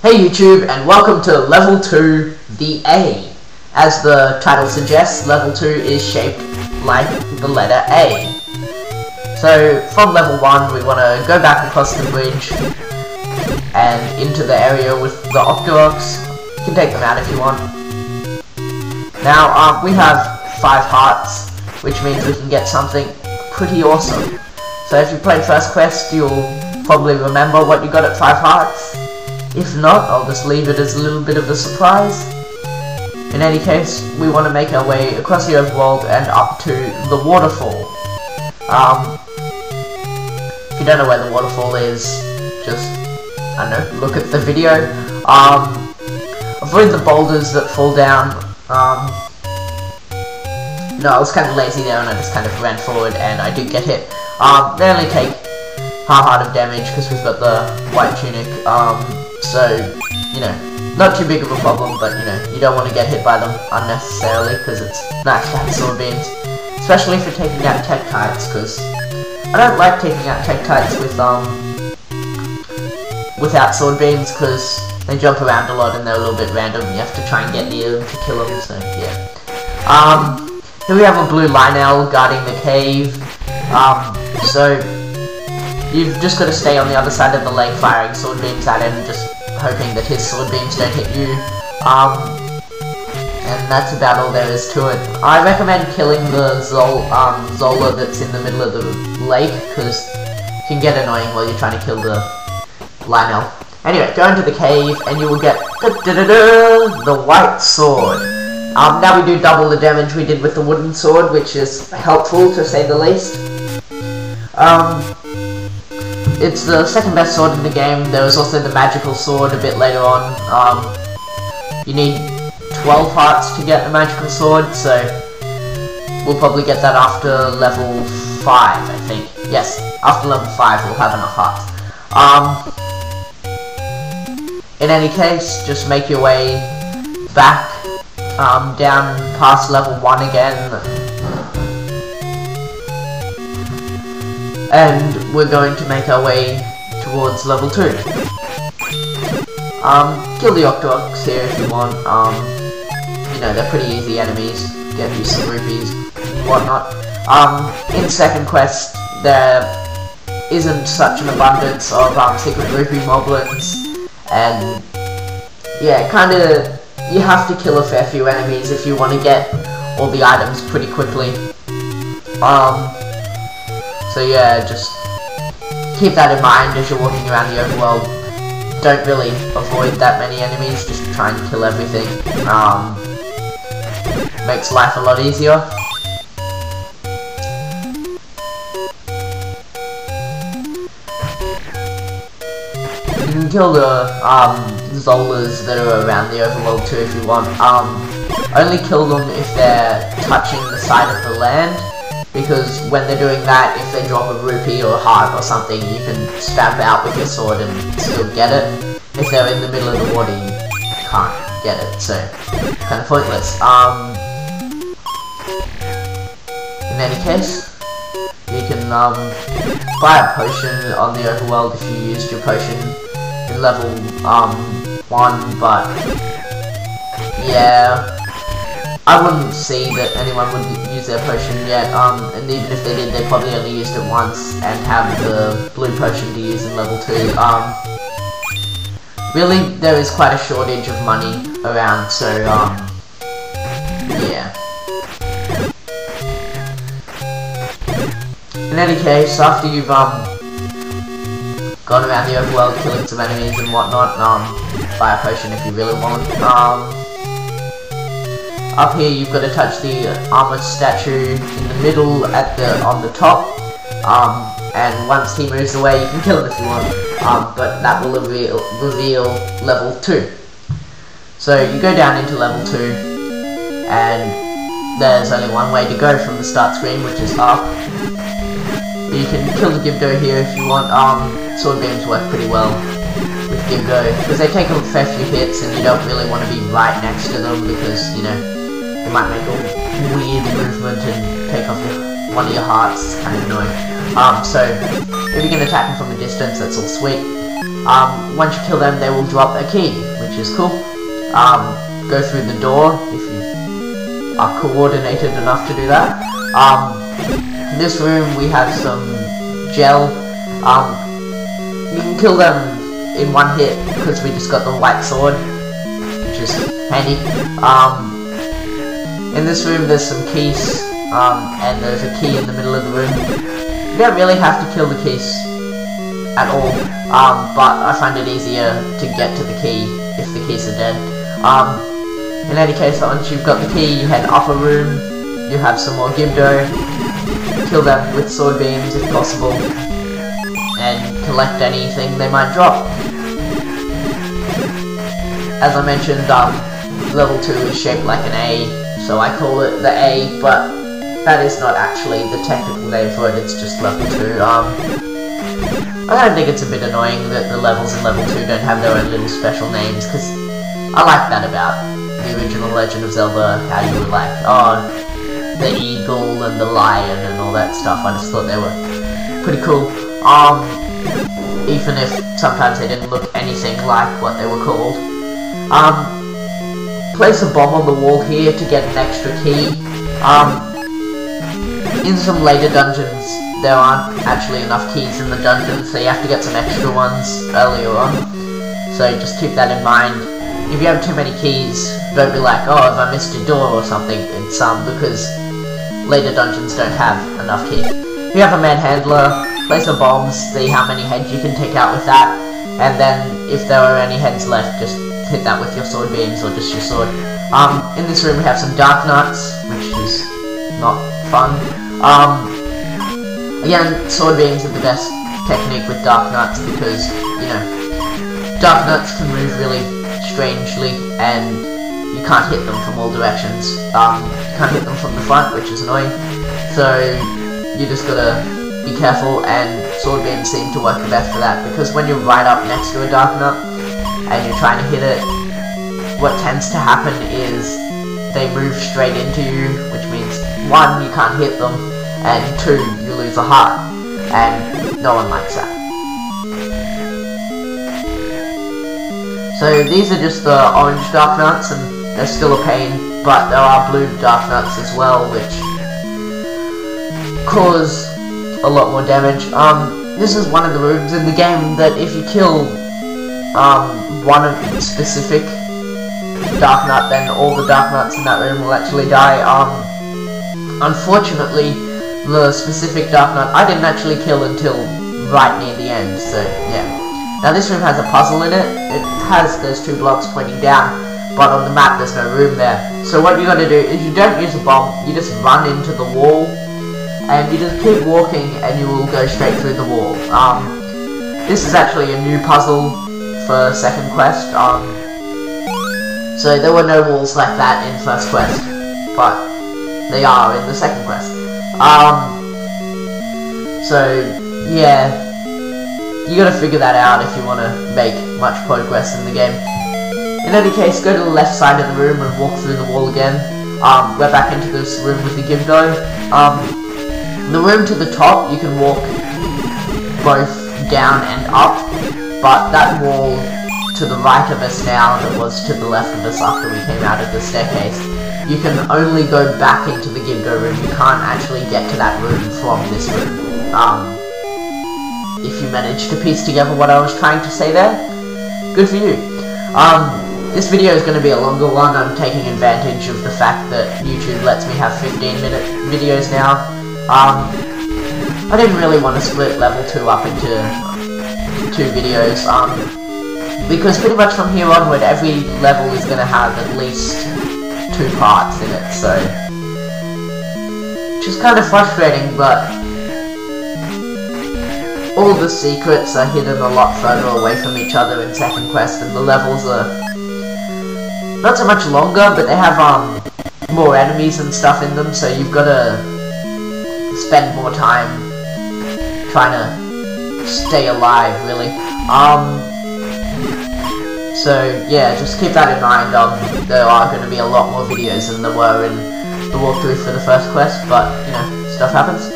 Hey YouTube, and welcome to Level 2, the A. As the title suggests, Level 2 is shaped like the letter A. So, from Level 1, we want to go back across the bridge and into the area with the Octoroks. You can take them out if you want. Now, we have 5 hearts, which means we can get something pretty awesome. So if you played First Quest, you'll probably remember what you got at 5 hearts. If not, I'll just leave it as a little bit of a surprise. In any case, we want to make our way across the overworld and up to the waterfall. If you don't know where the waterfall is, just, I don't know, look at the video. Avoid the boulders that fall down. No, I was kind of lazy there and I just kind of ran forward and I did get hit. They only take half heart of damage because we've got the white tunic. So, you know, not too big of a problem, but, you know, you don't want to get hit by them unnecessarily, because it's nice to have sword beams. Especially for taking out Tektites, because I don't like taking out Tektites with, without sword beams, because they jump around a lot and they're a little bit random. You have to try and get near them to kill them, so, yeah. Here we have a blue Lionel guarding the cave. So you've just got to stay on the other side of the lake firing sword beams at him, just hoping that his sword beams don't hit you. And that's about all there is to it. I recommend killing the Zola that's in the middle of the lake, because it can get annoying while you're trying to kill the Lionel. Anyway, go into the cave and you will get the white sword. Now we do double the damage we did with the wooden sword, which is helpful to say the least. It's the second best sword in the game. There was also the magical sword a bit later on. You need 12 hearts to get the magical sword, so we'll probably get that after level 5, I think. Yes, after level 5 we'll have enough hearts. In any case, just make your way back down past level 1 again. And we're going to make our way towards level 2. Kill the Octoroks here if you want. You know, they're pretty easy enemies. Get you some rupees and whatnot. In second quest, there isn't such an abundance of secret rupee moblins, and yeah, kinda, you have to kill a fair few enemies if you want to get all the items pretty quickly. So yeah, just keep that in mind as you're walking around the overworld. Don't really avoid that many enemies, just try and kill everything. Makes life a lot easier. You can kill the Zolas that are around the overworld too if you want. Only kill them if they're touching the side of the land, because when they're doing that, if they drop a rupee or a heart or something, you can stab out with your sword and still get it. If they're in the middle of the water, you can't get it, so kind of pointless. In any case, you can buy a potion on the overworld if you used your potion in level 1, but yeah, I wouldn't see that anyone would use their potion yet, and even if they did, they probably only used it once and have the blue potion to use in level 2. Really, there is quite a shortage of money around, so, yeah. In any case, after you've, gone around the overworld killing some enemies and whatnot, buy a potion if you really want. Up here you've got to touch the armor statue in the middle on the top, and once he moves away you can kill him if you want, but that will reveal level 2. So you go down into level 2, and there's only one way to go from the start screen, which is up. You can kill the Gibdo here if you want. Sword beams work pretty well with Gibdo, because they take a fair few hits and you don't really want to be right next to them, because, you know, they might make a weird movement and take off one of your hearts. It's kind of annoying. So if you can attack them from a distance, that's all sweet. Once you kill them, they will drop a key, which is cool. Go through the door if you are coordinated enough to do that. In this room we have some gel. You can kill them in one hit because we just got the white sword, which is handy. In this room there's some keys, and there's a key in the middle of the room. You don't really have to kill the keys at all, but I find it easier to get to the key if the keys are dead. In any case, once you've got the key, you head up a room, you have some more Gibdo, kill them with sword beams if possible, and collect anything they might drop. As I mentioned, level 2 is shaped like an A, so I call it the A, but that is not actually the technical name for it, it's just level 2. I kind of think it's a bit annoying that the levels in level 2 don't have their own little special names, because I like that about the original Legend of Zelda, how you were like, oh, the eagle and the lion and all that stuff. I just thought they were pretty cool. Even if sometimes they didn't look anything like what they were called. Place a bomb on the wall here to get an extra key. In some later dungeons, there aren't actually enough keys in the dungeon, so you have to get some extra ones earlier on. So just keep that in mind. If you have too many keys, don't be like, oh, if I missed a door or something, it's because later dungeons don't have enough keys. If you have a manhandler, place a bomb, see how many heads you can take out with that, and then if there are any heads left, just hit that with your sword beams or just your sword. In this room we have some dark nuts, which is not fun. Again, sword beams are the best technique with dark nuts because, you know, dark nuts can move really strangely and you can't hit them from all directions. You can't hit them from the front, which is annoying, so you just gotta be careful, and sword beams seem to work the best for that, because when you're right up next to a dark nut and you're trying to hit it, what tends to happen is they move straight into you, which means 1, you can't hit them, and 2, you lose a heart, and no one likes that. So these are just the orange dark nuts, and they're still a pain, but there are blue dark nuts as well, which cause a lot more damage. This is one of the rooms in the game that if you kill one of the specific dark nut, then all the dark nuts in that room will actually die. Unfortunately, the specific dark nut I didn't actually kill until right near the end, so yeah. Now this room has a puzzle in it. It has those 2 blocks pointing down, but on the map there's no room there. So what you gotta do is you don't use a bomb, you just run into the wall, and you just keep walking and you will go straight through the wall. This is actually a new puzzle for second quest. So there were no walls like that in first quest, but they are in the second quest. So yeah, you gotta figure that out if you want to make much progress in the game. In any case, go to the left side of the room and walk through the wall again. We're back into this room with the Gibdo. The room to the top, you can walk both down and up, but that wall to the right of us now that was to the left of us after we came out of the staircase, you can only go back into the Gibdo room. You can't actually get to that room from this room. If you managed to piece together what I was trying to say there, good for you. This video is going to be a longer one. I'm taking advantage of the fact that YouTube lets me have 15-minute videos now. I didn't really want to split level 2 up into 2 videos, because pretty much from here onward every level is going to have at least 2 parts in it, so, which is kind of frustrating, but all the secrets are hidden a lot further away from each other in second quest, and the levels are not so much longer, but they have more enemies and stuff in them, so you've got to spend more time trying to stay alive, really. So yeah, just keep that in mind. There are going to be a lot more videos than there were in the walkthrough for the first quest, but you know, stuff happens.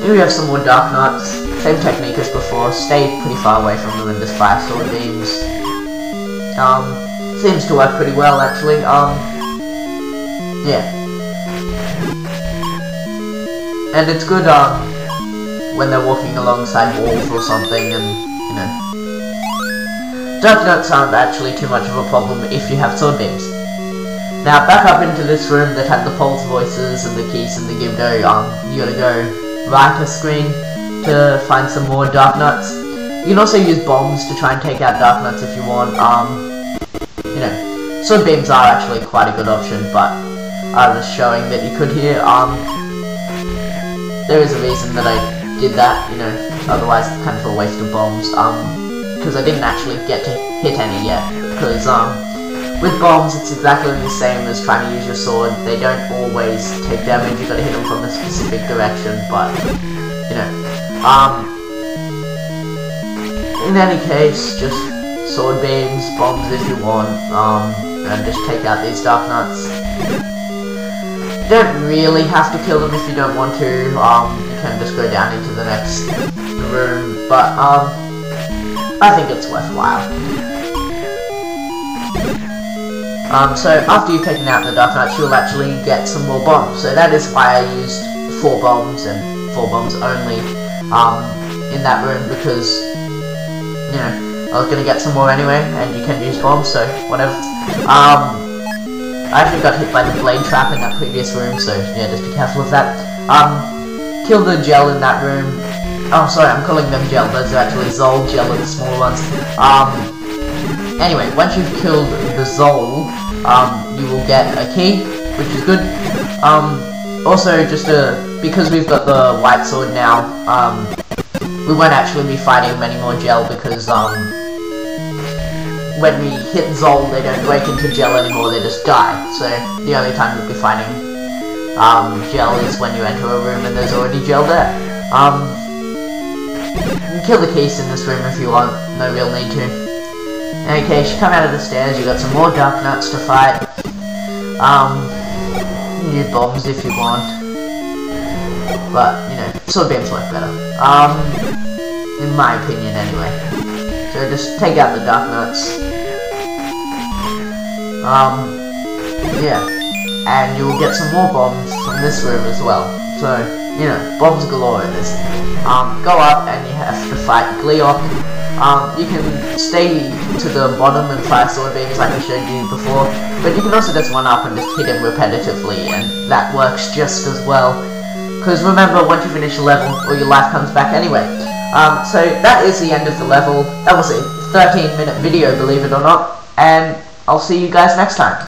Here we have some more dark nuts. same technique as before, stay pretty far away from them and just fire sword beams. Seems to work pretty well actually, yeah. And it's good, when they're walking alongside walls or something and, you know. Dark nuts aren't actually too much of a problem if you have sword beams. Now back up into this room that had the Pole's voices and the keys and the Gibdo, you gotta go right a screen to find some more dark nuts. You can also use bombs to try and take out dark nuts if you want. You know, sword beams are actually quite a good option, but I was showing that you could here. There is a reason that I did that, you know, otherwise it's kind of a waste of bombs, because I didn't actually get to hit any yet, because, with bombs it's exactly the same as trying to use your sword. They don't always take damage, you gotta hit them from a specific direction, but, you know, in any case, just sword beams, bombs if you want, and just take out these dark nuts. You don't really have to kill them if you don't want to, you can just go down into the next room, but, I think it's worthwhile. So after you've taken out the dark nuts, you'll actually get some more bombs, so that is why I used 4 bombs, and 4 bombs only, in that room, because, you know, I was gonna get some more anyway, and you can use bombs, so whatever. I actually got hit by the blade trap in that previous room, so yeah, just be careful of that. Kill the gel in that room. Oh, sorry, I'm calling them gel, those are actually Zol, gel are the small ones. Anyway, once you've killed the Zol, you will get a key, which is good. Also, just because we've got the white sword now, we won't actually be fighting many more gel because, when we hit Zol, they don't break into gel anymore, they just die. So, the only time you'll be fighting, gel is when you enter a room and there's already gel there. You can kill the keys in this room if you want, no real need to. In any case, you come out of the stairs, you got some more dark nuts to fight. You need bombs if you want. But, you know, sword beams work better. In my opinion anyway. So just take out the dark nuts. Yeah. And you will get some more bombs from this room as well. So, you know, bombs galore in this. Go up and you have to fight Gleok. You can stay to the bottom and fire sword beams like I showed you before, but you can also just one up and just hit him repetitively, and that works just as well. Because remember, once you finish a level, all your life comes back anyway. So that is the end of the level. That was a 13-minute video, believe it or not, and I'll see you guys next time.